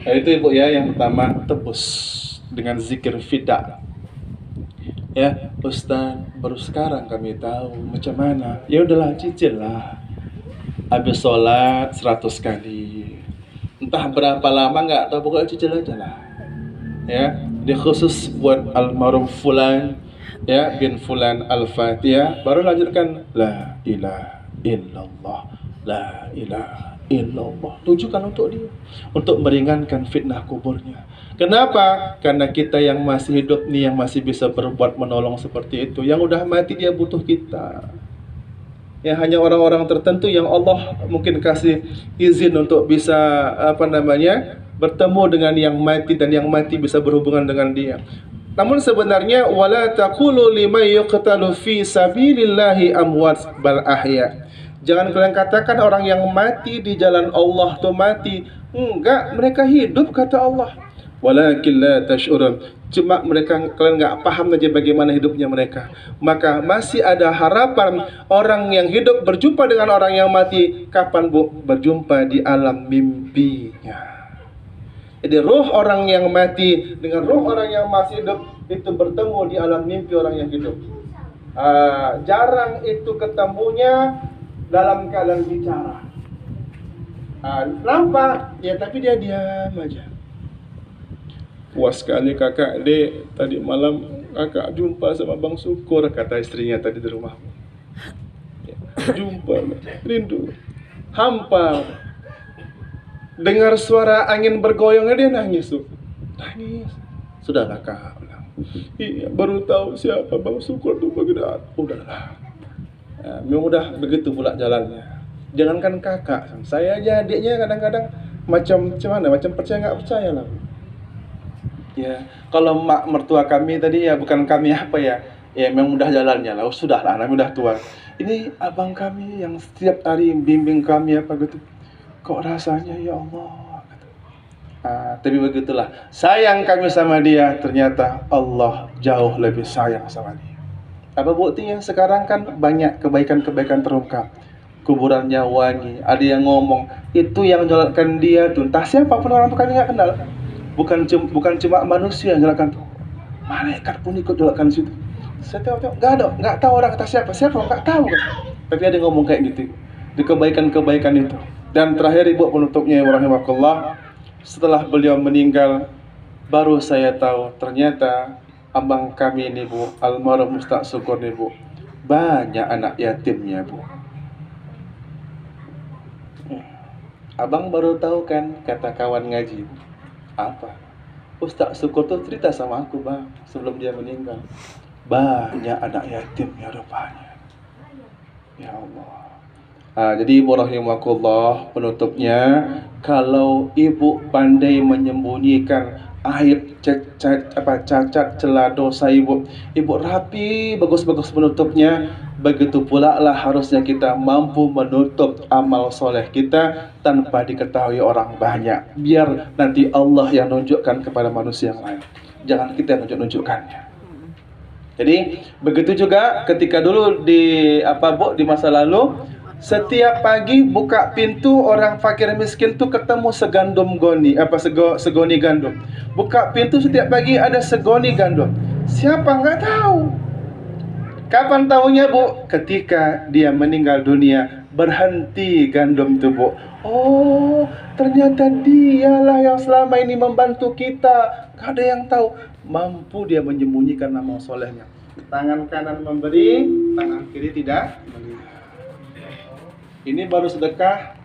Nah, itu ibu ya, yang pertama tebus dengan zikir fida. Ya, Ustaz, baru sekarang kami tahu macam mana. Ya udahlah, cicil lah. Habis sholat 100 kali. Entah berapa lama nggak tahu, pokoknya cicil aja lah. Ya, dia khusus buat almarhum fulan, ya, bin fulan al-fatihah, baru lanjutkan la ilaha illallah, la ilaha illallah, tujukan untuk dia, untuk meringankan fitnah kuburnya. Kenapa? Karena kita yang masih hidup nih, yang masih bisa berbuat menolong seperti itu. Yang udah mati dia butuh kita. Ya, hanya orang-orang tertentu yang Allah mungkin kasih izin untuk bisa bertemu dengan yang mati, dan yang mati bisa berhubungan dengan dia. Namun sebenarnya wala taqulu liman yuqtalu fi sabilillahi amwat bal ahya. Jangan kalian katakan orang yang mati di jalan Allah itu mati. Enggak, mereka hidup kata Allah. Walakin la tash'urun. Cuma mereka, kalian nggak paham aja bagaimana hidupnya mereka. Maka masih ada harapan orang yang hidup berjumpa dengan orang yang mati. Kapan bu? Berjumpa di alam mimpinya. Jadi roh orang yang mati dengan roh orang yang masih hidup itu bertemu di alam mimpi orang yang hidup. Jarang itu ketemunya dalam keadaan bicara. Nampak ya, tapi dia diam aja. Puas sekali kakak dek, tadi malam kakak jumpa sama Bang Syukur, kata istrinya tadi di rumah. Jumpa, rindu, hampa. Dengar suara angin bergoyangnya dia nangis tuh. Nangis. Sudahlah kak. Iya, baru tahu siapa Bang Syukur tuh begitu. Udahlah. Memang udah begitu pula jalannya. Jangankan kakak, saya aja adiknya kadang-kadang macam mana, macam percaya nggak percaya lah. Ya, kalau mak mertua kami tadi ya, bukan kami apa ya, ya memang udah jalannya lah. Sudahlah, kami udah tua. Ini abang kami yang setiap hari bimbing kami apa gitu. Kok rasanya ya Allah. Tapi begitulah. Sayang kami sama dia, ternyata Allah jauh lebih sayang sama dia. Apa buktinya? Sekarang kan banyak kebaikan-kebaikan terungkap. Kuburannya wangi. Ada yang ngomong itu yang jalankan dia tuh. Entah siapapun orang tuh kami nggak kenal. Bukan cuma manusia yang jalankan tuh. Malaikat pun ikut jalankan situ. Saya tahu nggak tahu orang kata siapa nggak tahu kan. Tapi ada yang ngomong kayak gitu di kebaikan-kebaikan itu. Dan terakhir ibu penutupnya rahimakumullah, setelah beliau meninggal baru saya tahu ternyata abang kami ini bu, almarhum Ustaz Syukur nih bu, banyak anak yatimnya bu. Abang baru tahu kan, kata kawan ngaji. Apa? Ustaz Syukur tuh cerita sama aku bang sebelum dia meninggal. Banyak anak yatimnya rupanya. Ya Allah. Jadi ibu rahimakumullah, penutupnya, kalau ibu pandai menyembunyikan aib, cacat, celah dosa ibu rapi, bagus-bagus menutupnya, begitu pula lah harusnya kita mampu menutup amal soleh kita tanpa diketahui orang banyak, biar nanti Allah yang nunjukkan kepada manusia yang lain, jangan kita yang nunjukkannya. Jadi begitu juga ketika dulu di masa lalu, setiap pagi buka pintu orang fakir miskin tuh ketemu segoni gandum. Buka pintu setiap pagi ada segoni gandum. Siapa nggak tahu. Kapan tahunya bu? Ketika dia meninggal dunia, berhenti gandum tuh bu. Oh, ternyata dialah yang selama ini membantu kita. Gak ada yang tahu. Mampu dia menyembunyikan nama solehnya. Tangan kanan memberi, tangan kiri tidak melihat. Ini baru sedekah.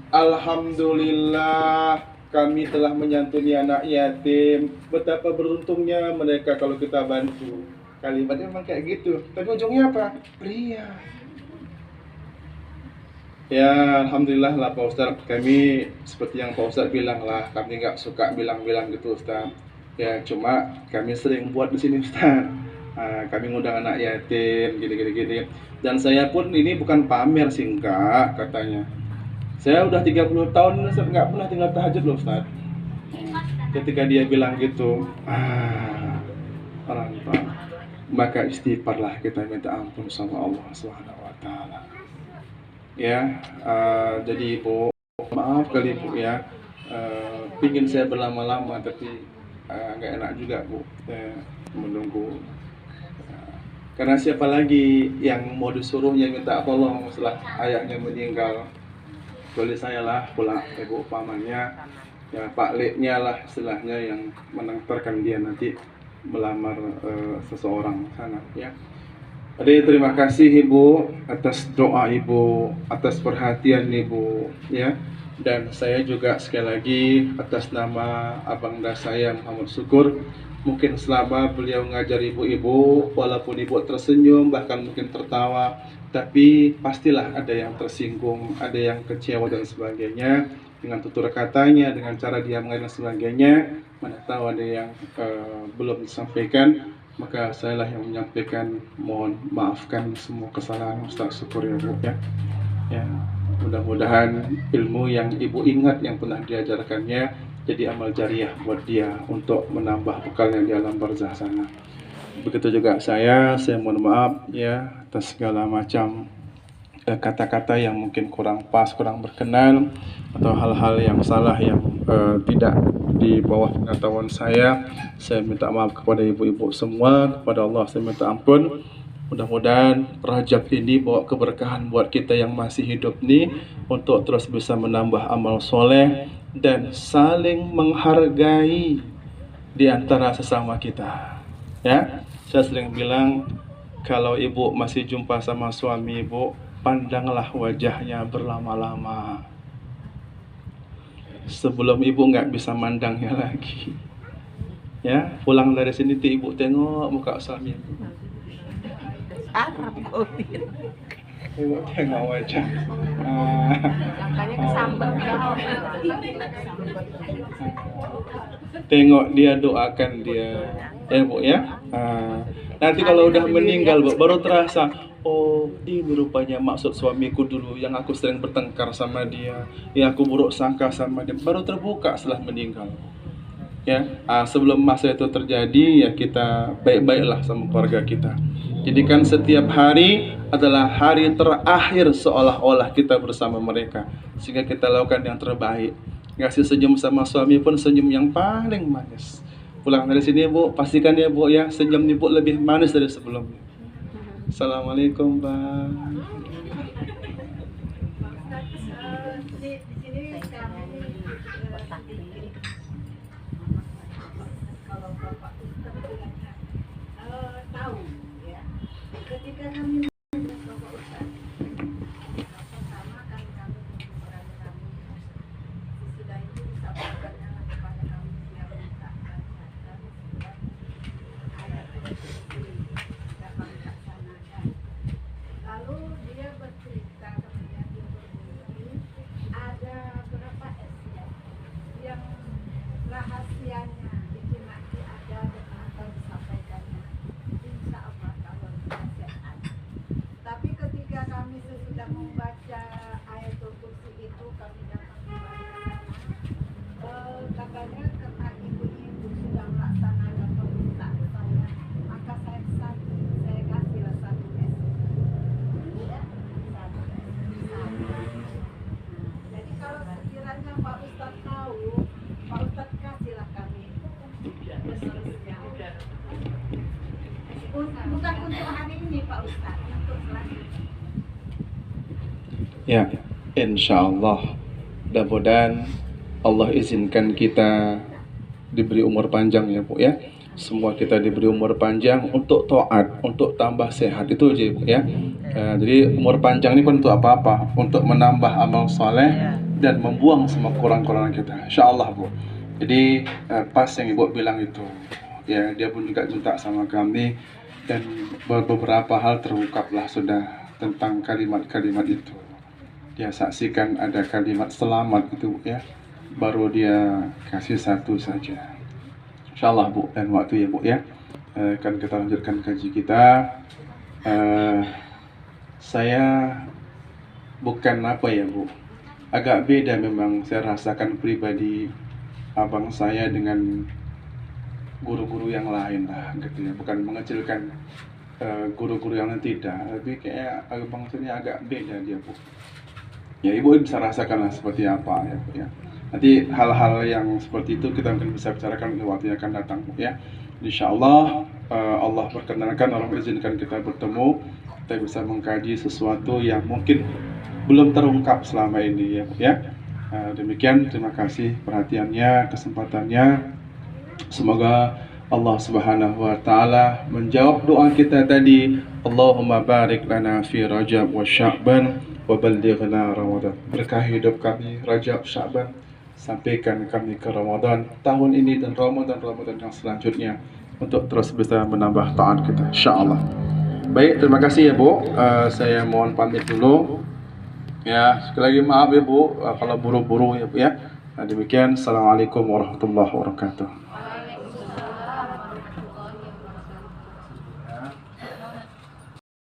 Alhamdulillah kami telah menyantuni anak yatim. Betapa beruntungnya mereka kalau kita bantu. Kalimatnya memang kayak gitu. Tapi ujungnya apa? Ria. Ya Alhamdulillah lah Pak Ustadz. Kami seperti yang Pak Ustadz bilang lah, kami nggak suka bilang-bilang gitu Ustadz. Ya cuma kami sering buat di sini Ustadz. Kami ngundang anak yatim gini. Dan saya pun ini bukan pamer sih, enggak katanya. Saya udah 30 tahun Ustaz nggak pernah tinggal tahajud loh Ustaz. Ketika dia bilang gitu, orang tua, maka istighfarlah, kita minta ampun sama Allah Subhanahu wa taala. Ya, jadi Ibu, maaf kali Ibu ya. pingin saya berlama-lama tapi nggak enak juga Bu, saya menunggu. Karena siapa lagi yang mau disuruhnya minta tolong setelah ayahnya meninggal? Kecuali saya lah, pula ibu pamannya, ya Pak Leknya lah istilahnya yang mengantarkan dia nanti melamar seseorang sana ya. Jadi terima kasih Ibu atas doa Ibu, atas perhatian Ibu ya. Dan saya juga sekali lagi atas nama Abangda saya Muhammad Syukur, mungkin selama beliau ngajar ibu-ibu, walaupun ibu tersenyum bahkan mungkin tertawa, tapi pastilah ada yang tersinggung, ada yang kecewa dan sebagainya dengan tutur katanya, dengan cara dia mengajar dan sebagainya. Mana tahu ada yang belum disampaikan, maka saya lah yang menyampaikan. Mohon maafkan semua kesalahan Ustaz Syukur ya Bu ya. Ya, mudah-mudahan ilmu yang ibu ingat yang pernah diajarkannya jadi amal jariah buat dia untuk menambah bekalnya di alam barzah sana. Begitu juga saya mohon maaf ya atas segala macam kata-kata yang mungkin kurang pas, kurang berkenan, atau hal-hal yang salah yang tidak di bawah pengetahuan saya. Saya minta maaf kepada ibu-ibu semua, kepada Allah saya minta ampun. Mudah-mudahan Rajab ini bawa keberkahan buat kita yang masih hidup nih, untuk terus bisa menambah amal soleh dan saling menghargai di antara sesama kita. Ya, saya sering bilang kalau ibu masih jumpa sama suami ibu, pandanglah wajahnya berlama-lama sebelum ibu nggak bisa mandangnya lagi. Ya, pulang dari sini tuh ibu tengok muka suami ibu. Ibu tengok wajah. Makanya kesambar Tengok dia, doakan dia. Ya Bu ya. Nanti kalau udah meninggal Bu, baru terasa, oh ini rupanya maksud suamiku dulu yang aku sering bertengkar sama dia, yang aku buruk sangka sama dia, baru terbuka setelah meninggal. Ya, sebelum masa itu terjadi ya kita baik-baiklah sama keluarga kita. Jadikan setiap hari adalah hari terakhir seolah-olah kita bersama mereka, sehingga kita lakukan yang terbaik. Ngasih senyum sama suami pun senyum yang paling manis. Pulang dari sini Bu, pastikan ya Bu ya, senyum ibu lebih manis dari sebelumnya. Assalamualaikum Bang. di sini kami kalau Bapak Ustaz tahu ya, ketika kami Bapak Ustaz pertama kami mengurangi kami sesudah itu disampaikannya kepada kami yang minta dan ayat tidak kami laksanakan. Lalu dia bercerita kemudian dia berbunyi ada berapa es ya yang rahasianya itu nanti ada dan akan disampaikannya insya Allah kalau kita sehat. Tapi ketika kami sesudah membaca ayatul kursi itu kami datang kembali katanya karena ibu-ibu sudah melaksanakan permintaan saya, maka saya kasihlah satu es. Ya, satu es. Jadi kalau sekiranya Pak Ustadz tahu, Pak Ustadz kasihlah kami. Bukan untuk hari ini Pak Ustadz, untuk selanjutnya. Ya, insya Allah. Mudah-mudahan Allah izinkan kita diberi umur panjang ya Bu ya. Semua kita diberi umur panjang untuk taat, untuk tambah sehat, itu aja Bu ya. Jadi umur panjang ini pun untuk apa-apa? Untuk menambah amal soleh dan membuang semua kurang-kurangan kita. Insya Allah Bu. Jadi pas yang Ibu bilang itu, ya dia pun juga minta sama kami, dan beberapa hal terungkaplah sudah tentang kalimat-kalimat itu. Dia saksikan ada kalimat selamat itu ya, baru dia kasih satu saja. Insyaallah Bu, dan waktu ya Bu ya, akan kita lanjutkan kaji kita. Saya bukan apa ya Bu, agak beda memang saya rasakan pribadi abang saya dengan guru-guru yang lain lah gitu ya, bukan mengecilkan guru-guru yang lain, tidak, tapi kayak abang saya agak beda dia Bu. Ya Ibu bisa rasakanlah seperti apa ya Bu ya. Nanti hal-hal yang seperti itu kita mungkin bisa bicarakan di waktu yang akan datang ya. Insyaallah Allah perkenankan, Allah mengizinkan kita bertemu, kita bisa mengkaji sesuatu yang mungkin belum terungkap selama ini ya. Demikian, terima kasih perhatiannya, kesempatannya. Semoga Allah Subhanahu wa taala menjawab doa kita tadi. Allahumma barik lana fi Rajab wa Sya'ban wa ballighna Ramadan. Berkah hidup kami Rajab, Sya'ban, sampaikan kami ke Ramadan tahun ini dan Ramadan yang selanjutnya untuk terus bisa menambah taat kita insyaallah. Baik, terima kasih ya Bu. Saya mohon pamit dulu. Ya, sekali lagi maaf ya Bu kalau buru-buru ya Bu ya. Demikian, assalamualaikum warahmatullahi wabarakatuh.